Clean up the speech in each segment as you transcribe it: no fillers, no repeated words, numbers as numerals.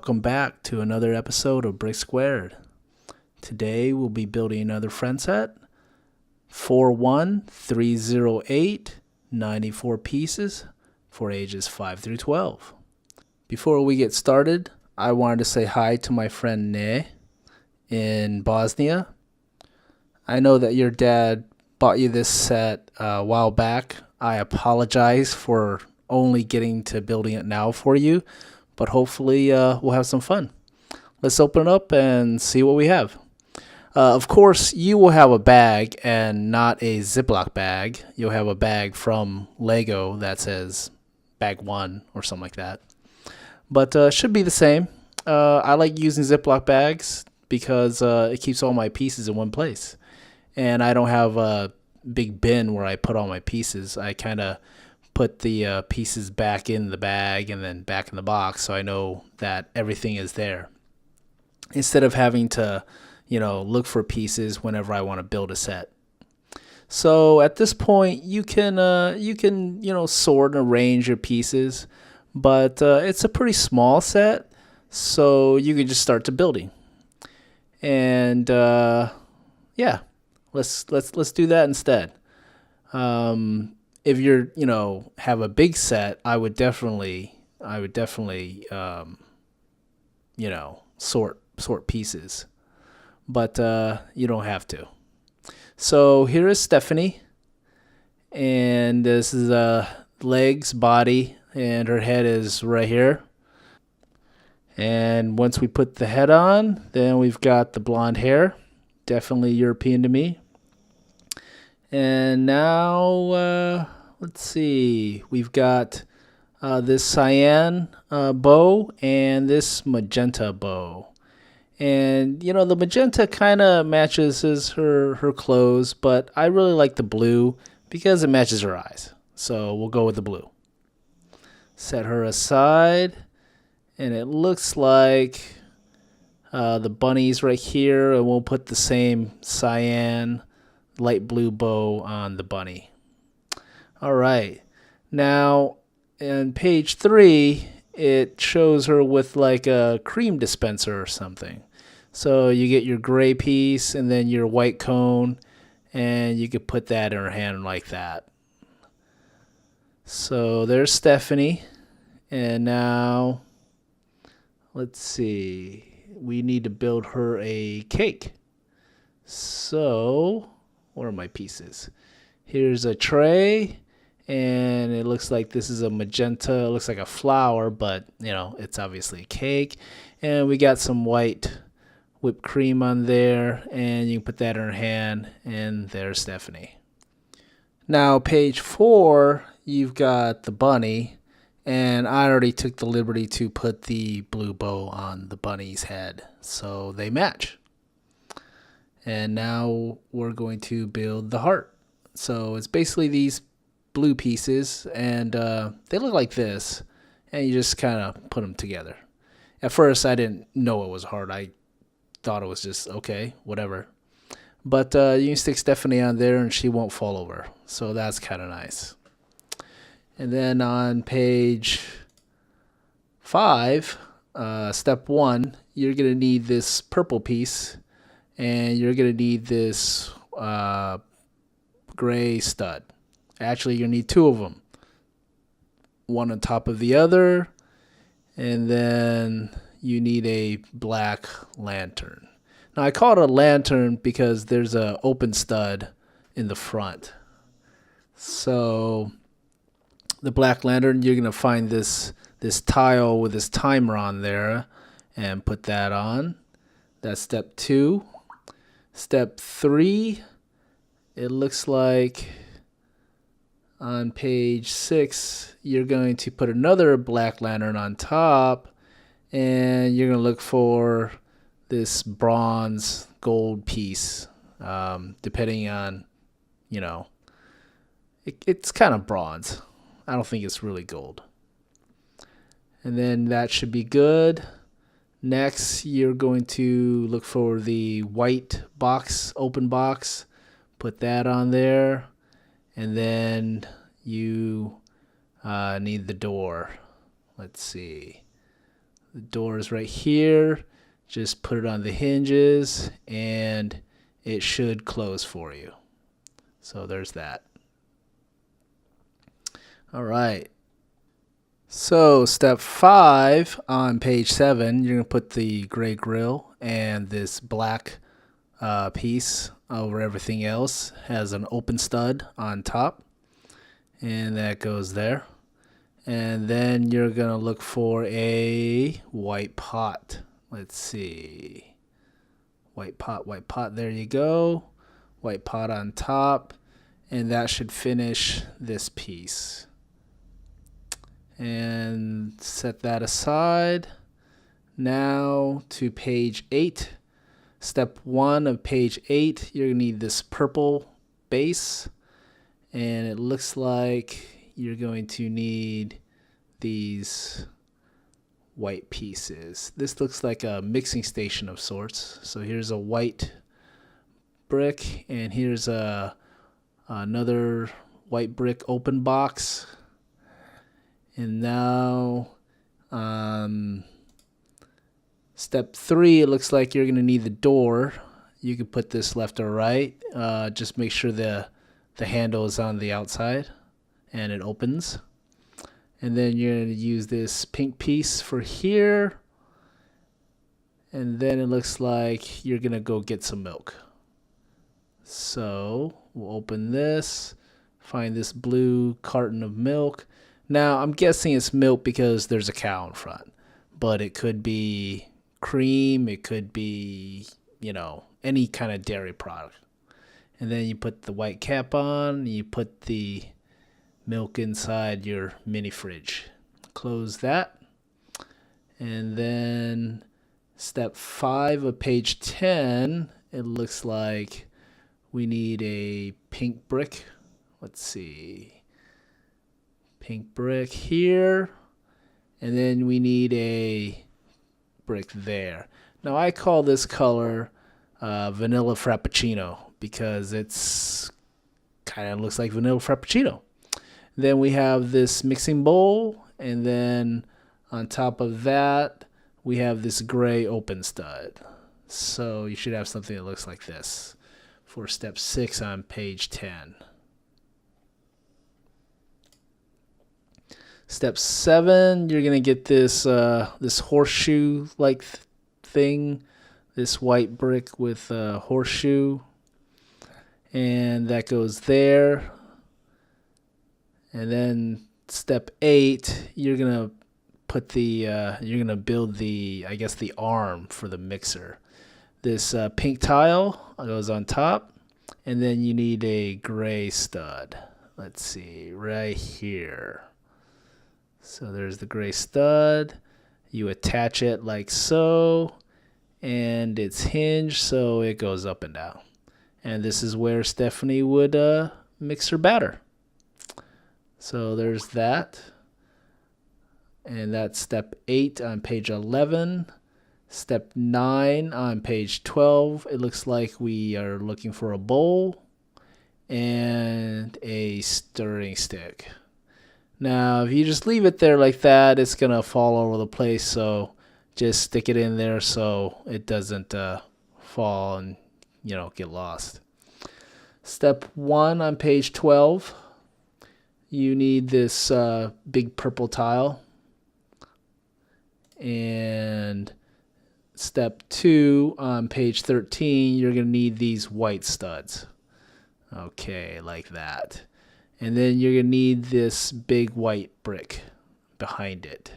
welcome back to another episode of Brick Squared. Today we'll be building another friend set, 41308, 94 pieces for ages 5 through 12. Before we get started, I wanted to say hi to my friend Ne in Bosnia. I know that your dad bought you this set a while back. I apologize for only getting to building it now for you, but hopefully we'll have some fun. Let's open it up and see what we have. Of course, you will have a bag and not a Ziploc bag. You'll have a bag from Lego that says bag 1 or something like that. But it should be the same. I like using Ziploc bags because it keeps all my pieces in one place. And I don't have a big bin where I put all my pieces. I kind of put the pieces back in the bag and then back in the box so I know that everything is there. Instead of having to, look for pieces whenever I want to build a set. So at this point, you can sort and arrange your pieces, but it's a pretty small set, so you can just start to building. And let's do that instead. If you're have a big set, I would definitely sort pieces, but you don't have to. So here is Stephanie, and this is legs, body, and her head is right here. And once we put the head on, then we've got the blonde hair, definitely European to me. And now let's see, we've got this cyan bow and this magenta bow. And, the magenta kind of matches her clothes, but I really like the blue because it matches her eyes. So we'll go with the blue. Set her aside, and it looks like the bunny's right here, and we'll put the same cyan light blue bow on the bunny. All right. Now, in page 3, it shows her with like a cream dispenser or something. So you get your gray piece and then your white cone, and you could put that in her hand like that. So there's Stephanie. And now, let's see. We need to build her a cake. So, what are my pieces? Here's a tray. And it looks like this is a magenta. It looks like a flower, but, it's obviously a cake. And we got some white whipped cream on there. And you can put that in her hand. And there's Stephanie. Now, page 4, you've got the bunny. And I already took the liberty to put the blue bow on the bunny's head. So they match. And now we're going to build the heart. So it's basically these blue pieces, and they look like this, and you just kind of put them together. At first, I didn't know it was hard. I thought it was just, okay, whatever. But you can stick Stephanie on there, and she won't fall over. So that's kind of nice. And then on page 5, step 1, you're going to need this purple piece, and you're going to need this gray stud. Actually, you're going to need 2 of them. One on top of the other. And then you need a black lantern. Now, I call it a lantern because there's an open stud in the front. So, the black lantern, you're going to find this tile with this timer on there and put that on. That's step 2. Step 3, it looks like on page 6, you're going to put another black lantern on top, and you're going to look for this bronze gold piece, depending on, it's kind of bronze. I don't think it's really gold. And then that should be good. Next, you're going to look for the white box, open box, put that on there. And then you need the door. Let's see. The door is right here. Just put it on the hinges and it should close for you. So there's that. All right. So step 5 on page 7, you're going to put the gray grill and this black piece over everything else. Has an open stud on top, and that goes there. And then you're going to look for a white pot. Let's see. White pot, there you go. White pot on top, and that should finish this piece. And set that aside. Now to page 8. Step 1 of page 8, you're going to need this purple base. And it looks like you're going to need these white pieces. This looks like a mixing station of sorts. So here's a white brick, and here's another white brick open box. And now step 3, it looks like you're going to need the door. You can put this left or right. Just make sure the handle is on the outside and it opens. And then you're going to use this pink piece for here. And then it looks like you're going to go get some milk. So we'll open this, find this blue carton of milk. Now, I'm guessing it's milk because there's a cow in front, but it could be cream, it could be, any kind of dairy product. And then you put the white cap on, you put the milk inside your mini fridge. Close that. And then step 5 of page 10, it looks like we need a pink brick. Let's see. Pink brick here, and then we need a brick there. Now I call this color vanilla frappuccino because it's kind of looks like vanilla frappuccino. Then we have this mixing bowl, and then on top of that we have this gray open stud. So you should have something that looks like this for step 6 on page 10. Step 7, you're gonna get this this horseshoe-like thing, this white brick with a horseshoe, and that goes there. And then step 8, you're gonna put you're gonna build the arm for the mixer. This pink tile goes on top, and then you need a gray stud. Let's see, right here. So there's the gray stud. You attach it like so, and it's hinged so it goes up and down. And this is where Stephanie would mix her batter. So there's that. And that's step 8 on page 11. Step 9 on page 12. It looks like we are looking for a bowl and a stirring stick. Now, if you just leave it there like that, it's going to fall all over the place. So just stick it in there so it doesn't fall and, get lost. Step 1 on page 12. You need this big purple tile. And step 2 on page 13, you're going to need these white studs. Okay, like that. And then you're going to need this big white brick behind it.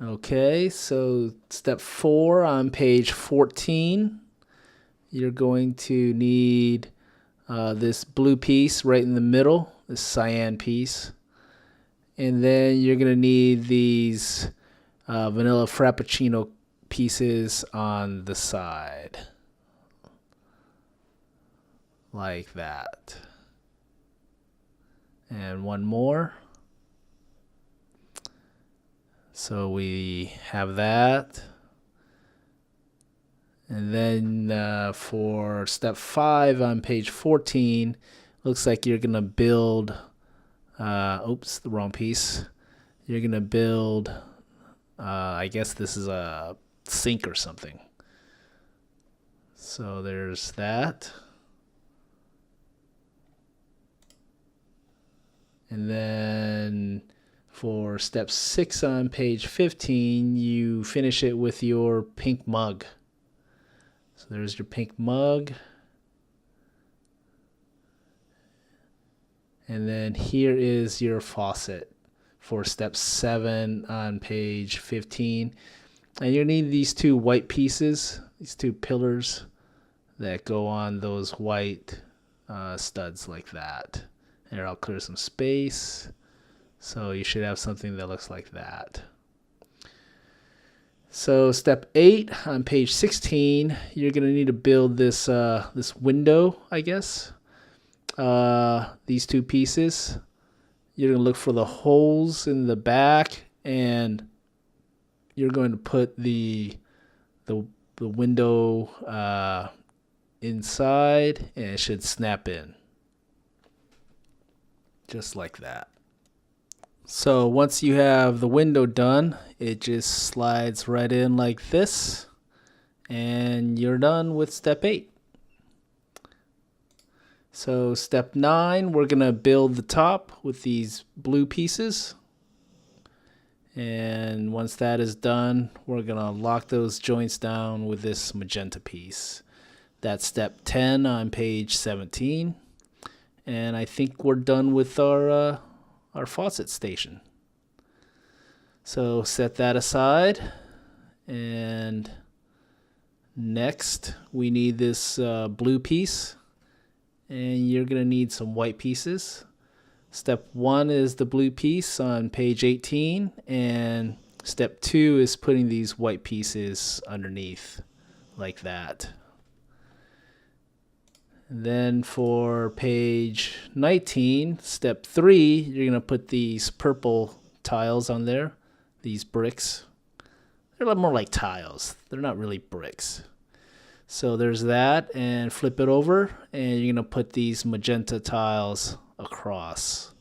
Okay, so step 4 on page 14, you're going to need this blue piece right in the middle, this cyan piece. And then you're going to need these vanilla frappuccino pieces on the side. Like that. And one more. So we have that. And then for step 5 on page 14, looks like you're going to build, oops, the wrong piece. you're going to build, I guess this is a sink or something. So there's that. And then for step 6 on page 15, you finish it with your pink mug. So there's your pink mug. And then here is your faucet for step 7 on page 15. And you need these 2 white pieces, these 2 pillars that go on those white studs like that. Here, I'll clear some space. So you should have something that looks like that. So step 8 on page 16, you're going to need to build this this window, I guess. These 2 pieces. You're going to look for the holes in the back, and you're going to put the window inside, and it should snap in. Just like that. So once you have the window done, it just slides right in like this, and you're done with step 8. So step 9, we're going to build the top with these blue pieces. And once that is done, we're going to lock those joints down with this magenta piece. That's step 10 on page 17. And I think we're done with our faucet station. So set that aside. And next, we need this blue piece. And you're going to need some white pieces. Step 1 is the blue piece on page 18. And step 2 is putting these white pieces underneath like that. And then for page 19, step 3, you're going to put these purple tiles on there, these bricks. They're a lot more like tiles. They're not really bricks. So there's that, and flip it over, and you're going to put these magenta tiles across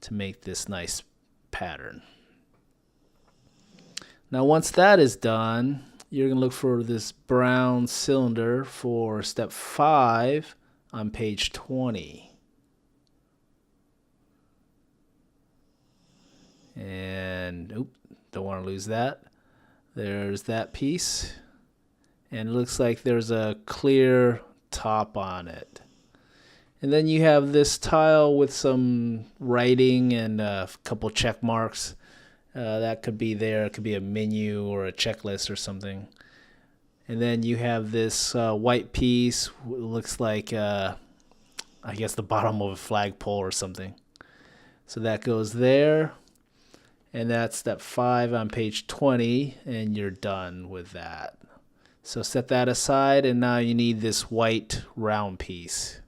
to make this nice pattern. Now once that is done, you're going to look for this brown cylinder for step 5 on page 20. And, don't want to lose that. There's that piece. And it looks like there's a clear top on it. And then you have this tile with some writing and a couple check marks. That could be there. It could be a menu or a checklist or something. And then you have this white piece. Looks like, I guess, the bottom of a flagpole or something. So that goes there. And that's step 5 on page 20. And you're done with that. So set that aside. And now you need this white round piece.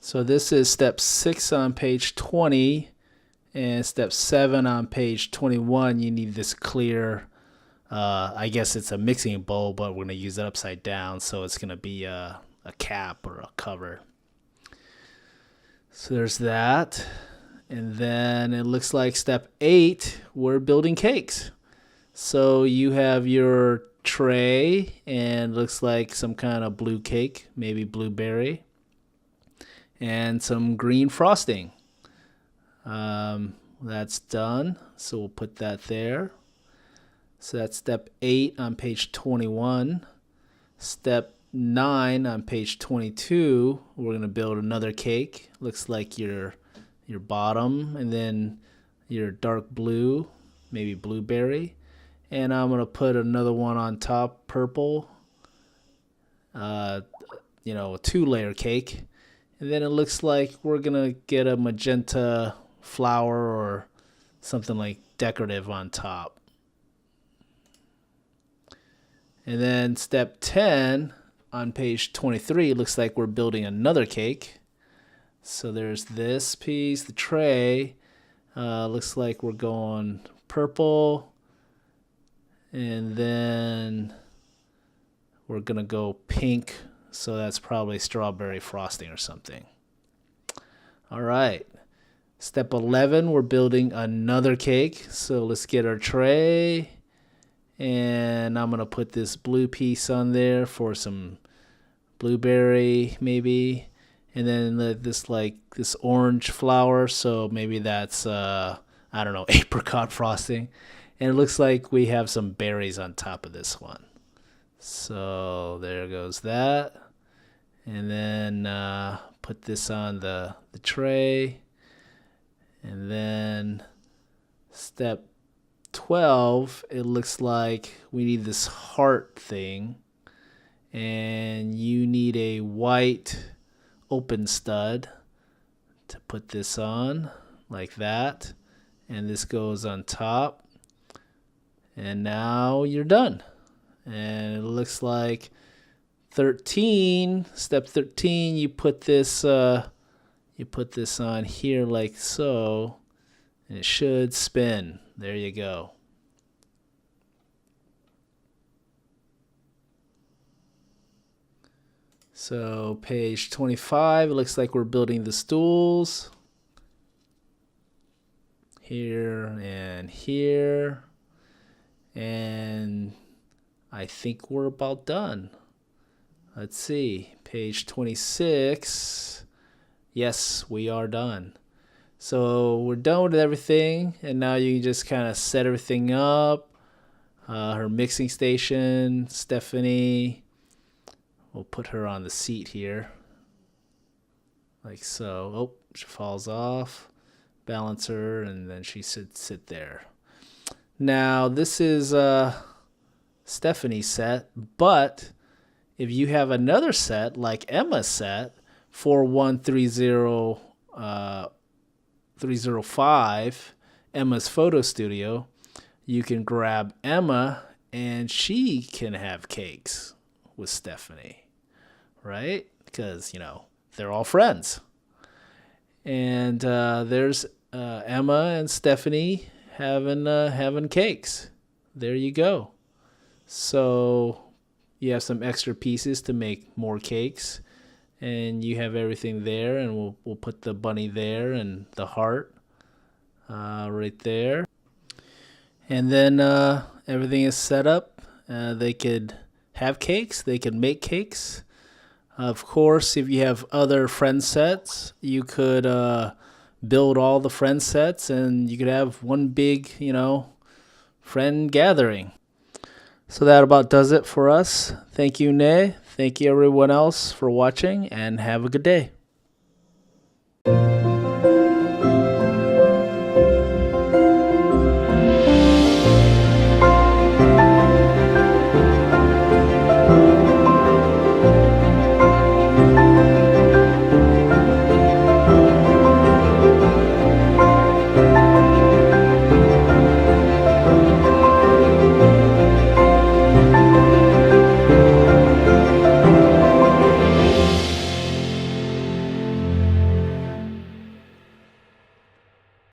So this is step 6 on page 20. And step 7 on page 21, you need this clear, I guess it's a mixing bowl, but we're going to use it upside down, so it's going to be a cap or a cover. So there's that. And then it looks like step 8, we're building cakes. So you have your tray, and it looks like some kind of blue cake, maybe blueberry, and some green frosting. That's done, so we'll put that there. So that's step 8 on page 21. Step 9 on page 22, we're going to build another cake. Looks like your bottom, and then your dark blue, maybe blueberry. And I'm going to put another one on top, purple. A 2-layer cake. And then it looks like we're going to get a magenta flower or something like decorative on top. And then step 10 on page 23, looks like we're building another cake. So there's this piece, the tray. Looks like we're going purple. And then we're going to go pink. So that's probably strawberry frosting or something. All right. Step 11, we're building another cake. So let's get our tray. And I'm going to put this blue piece on there for some blueberry maybe. And then this orange flower. So maybe that's, I don't know, apricot frosting. And it looks like we have some berries on top of this one. So there goes that. And then put this on the tray. And then step 12, it looks like we need this heart thing. And you need a white open stud to put this on like that. And this goes on top. And now you're done. And it looks like 13, step 13, you put this on here like so, and it should spin. There you go. So page 25, it looks like we're building the stools here and here. And I think we're about done. Let's see, page 26. Yes, we are done. So we're done with everything, and now you can just kind of set everything up. Her mixing station, Stephanie. We'll put her on the seat here, like so. Oh, she falls off. Balance her, and then she should sit there. Now this is Stephanie's set, but if you have another set like Emma's set, 4130305, Emma's photo studio, you can grab Emma and she can have cakes with Stephanie, right? Because, they're all friends. And there's Emma and Stephanie having cakes. There you go. So you have some extra pieces to make more cakes, and you have everything there, and we'll put the bunny there and the heart right there. And then everything is set up. They could have cakes. They can make cakes. Of course, if you have other friend sets, you could build all the friend sets, and you could have one big, friend gathering. So that about does it for us. Thank you, Nay. Thank you, everyone else, for watching, and have a good day.